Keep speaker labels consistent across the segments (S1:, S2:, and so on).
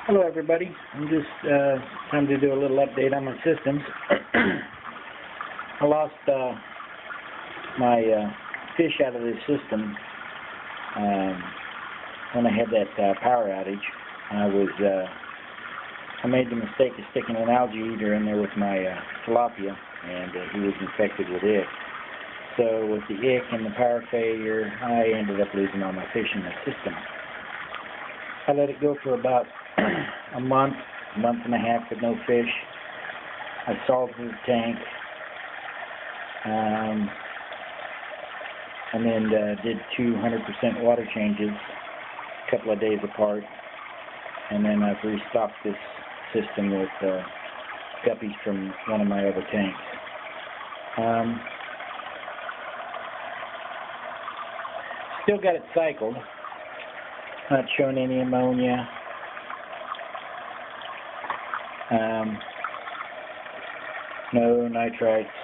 S1: Hello everybody, I'm just trying to do a little update on my systems. I lost my fish out of this system when I had that power outage. I made the mistake of sticking an algae eater in there with my tilapia, and he was infected with ick. So with the ick and the power failure, I ended up losing all my fish in the system. I let it go for about a month and a half with no fish. I salted the tank, and then did 200% water changes a couple of days apart, and then I've restocked this system with guppies from one of my other tanks. Still got it cycled, not showing any ammonia. No nitrites,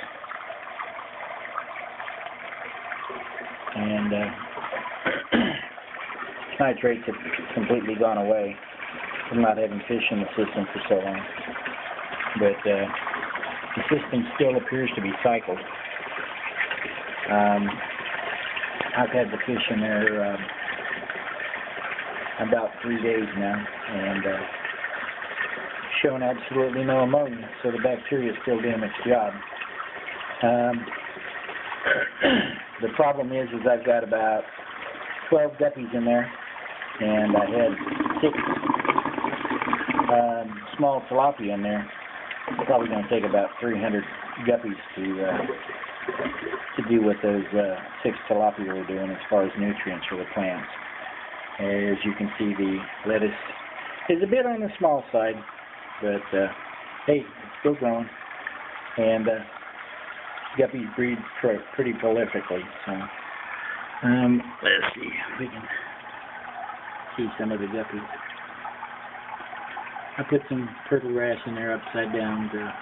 S1: and nitrates have completely gone away from not having fish in the system for so long. But the system still appears to be cycled. I've had the fish in there about 3 days now, and showing absolutely no ammonia, so the bacteria is still doing its job. The problem is I've got about 12 guppies in there, and I had 6 small tilapia in there. It's probably going to take about 300 guppies to do what those 6 tilapia were doing as far as nutrients for the plants. As you can see, the lettuce is a bit on the small side, but hey, it's still growing, and guppies breed pretty prolifically. So let's see if we can see some of the guppies. I put some turtle wrasse in there upside down to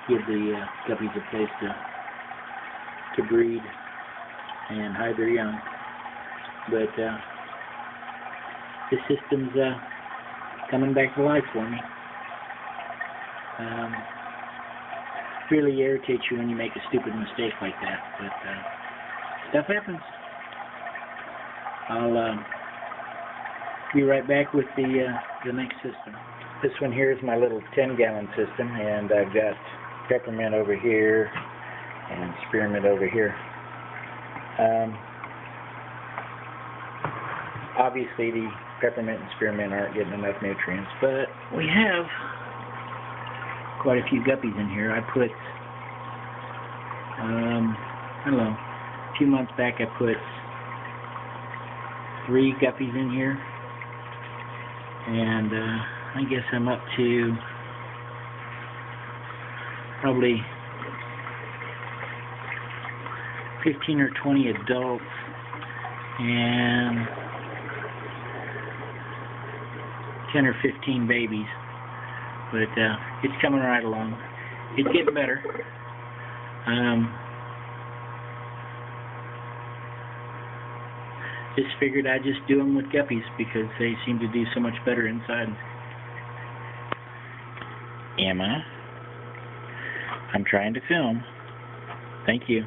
S1: give the guppies a place to breed and hide their young. But the system's coming back to life for me. Really irritates you when you make a stupid mistake like that, but stuff happens. I'll be right back with the next system. This one here is my little 10-gallon system, and I've got peppermint over here and spearmint over here. Obviously the peppermint and spearmint aren't getting enough nutrients, but we have quite a few guppies in here. I put, I don't know, a few months back I put 3 guppies in here, and I guess I'm up to probably 15 or 20 adults and 10 or 15 babies. But it's coming right along. It's getting better. Just figured I'd just do them with guppies because they seem to do so much better inside. Emma, I'm trying to film. Thank you.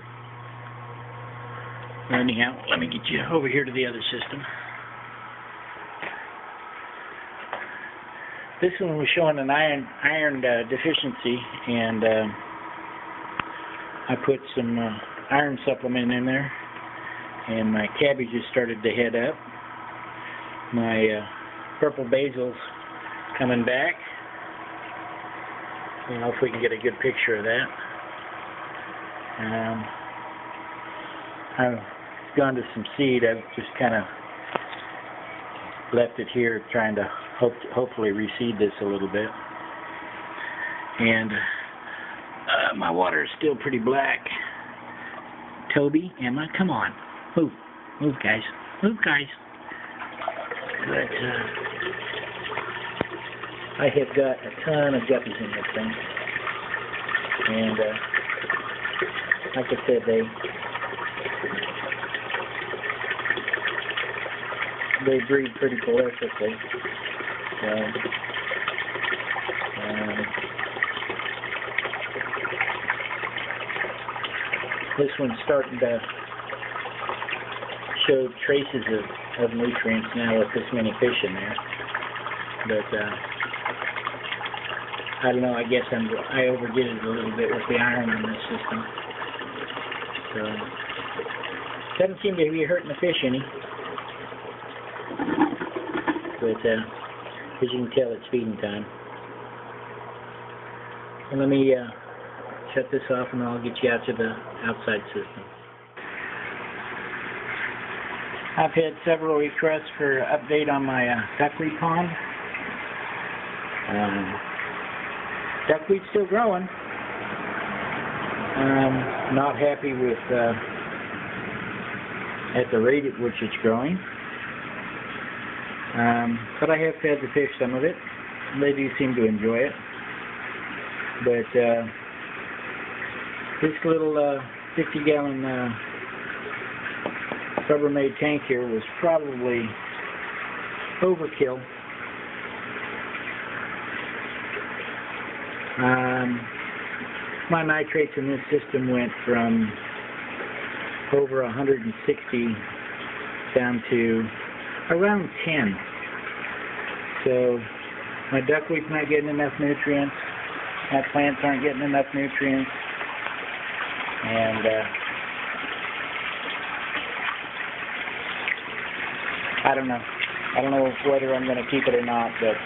S1: Anyhow, let me get you over here to the other system. This one was showing an iron deficiency, and I put some iron supplement in there, and my cabbages started to head up. My purple basil's coming back. I don't know if we can get a good picture of that. I've gone to some seed. I've just kind of left it here, trying to hopefully reseed this a little bit. And my water is still pretty black. Toby, Emma, come on, move, guys, move, guys. But I have got a ton of guppies in this thing, and like I said, they breed pretty prolifically. So, this one's starting to show traces of nutrients now with this many fish in there. But I don't know, I guess I overdid it a little bit with the iron in this system. So, doesn't seem to be hurting the fish any. But as you can tell, it's feeding time. And let me shut this off and I'll get you out to the outside system. I've had several requests for update on my duckweed pond. Duckweed's still growing. Not happy with at the rate at which it's growing. But I have fed the fish some of it. They do seem to enjoy it. But this little 50-gallon Rubbermaid tank here was probably overkill. My nitrates in this system went from over 160 down to around 10. So my duckweed's not getting enough nutrients. My plants aren't getting enough nutrients. And I don't know. I don't know whether I'm going to keep it or not, but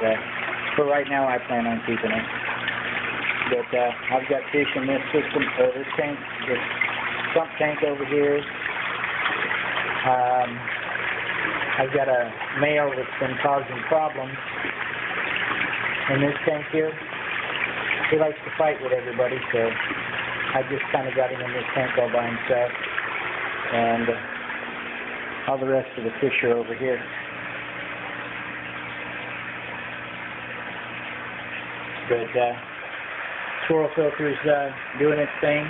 S1: for right now I plan on keeping it. But I've got fish in this system, this tank, this sump tank over here. I've got a male that's been causing problems in this tank here. He likes to fight with everybody, so I just kind of got him in this tank all by himself. And all the rest of the fish are over here. But swirl filter's doing its thing.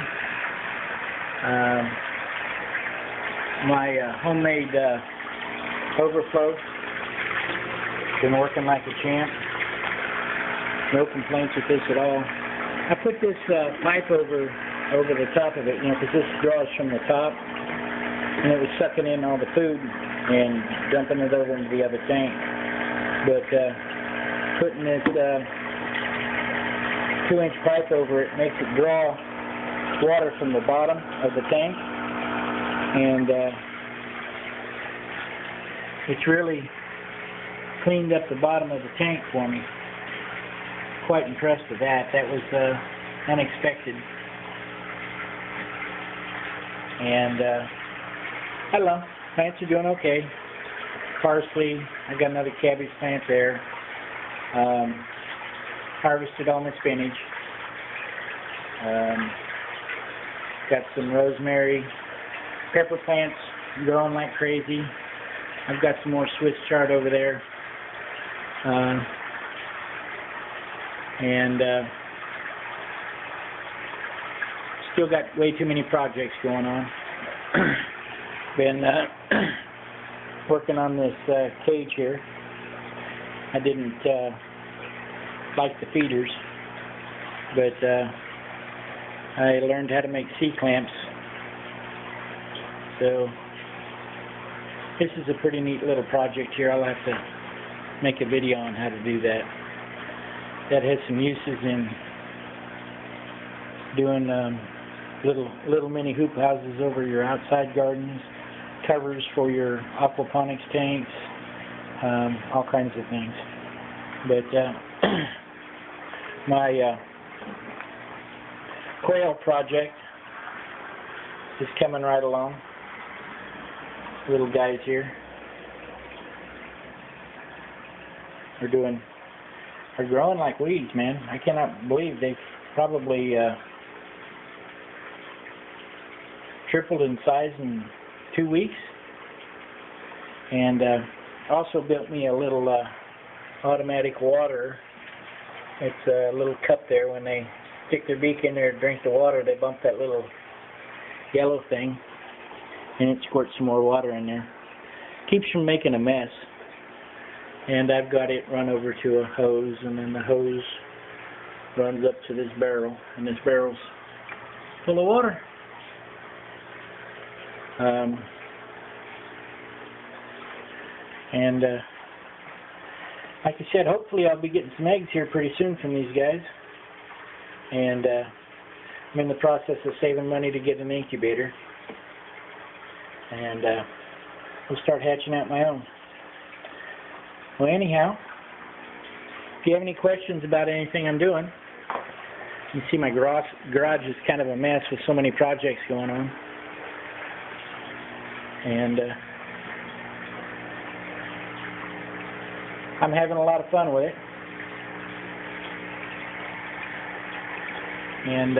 S1: My homemade overflow been working like a champ. No complaints with this at all. I put this pipe over the top of it, you know, because this draws from the top, and it was sucking in all the food and dumping it over into the other tank. But putting this 2-inch pipe over it makes it draw water from the bottom of the tank, and it's really cleaned up the bottom of the tank for me. Quite impressed with that. That was unexpected. And I don't know, plants are doing okay. Parsley, I got another cabbage plant there. Harvested all my spinach. Got some rosemary. Pepper plants growing like crazy. I've got some more Swiss chard over there. And still got way too many projects going on. Been working on this cage here. I didn't like the feeders, but I learned how to make C-clamps. So this is a pretty neat little project here. I'll have to make a video on how to do that. That has some uses in doing little mini hoop houses over your outside gardens, covers for your aquaponics tanks, all kinds of things. But my quail project is coming right along. Little guys here are growing like weeds, man. I cannot believe they've probably tripled in size in 2 weeks. And also built me a little automatic water. It's a little cup there. When they stick their beak in there to drink the water, they bump that little yellow thing, and it squirts some more water in there. Keeps from making a mess. And I've got it run over to a hose, and then the hose runs up to this barrel, and this barrel's full of water. Like I said, hopefully I'll be getting some eggs here pretty soon from these guys. And I'm in the process of saving money to get an incubator. And we'll start hatching out my own. Well, anyhow, if you have any questions about anything I'm doing, you can see my garage is kind of a mess with so many projects going on. And I'm having a lot of fun with it. And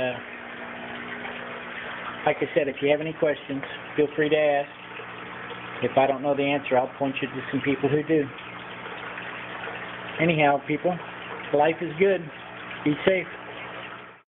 S1: like I said, if you have any questions, feel free to ask. If I don't know the answer, I'll point you to some people who do. Anyhow, people, life is good. Be safe.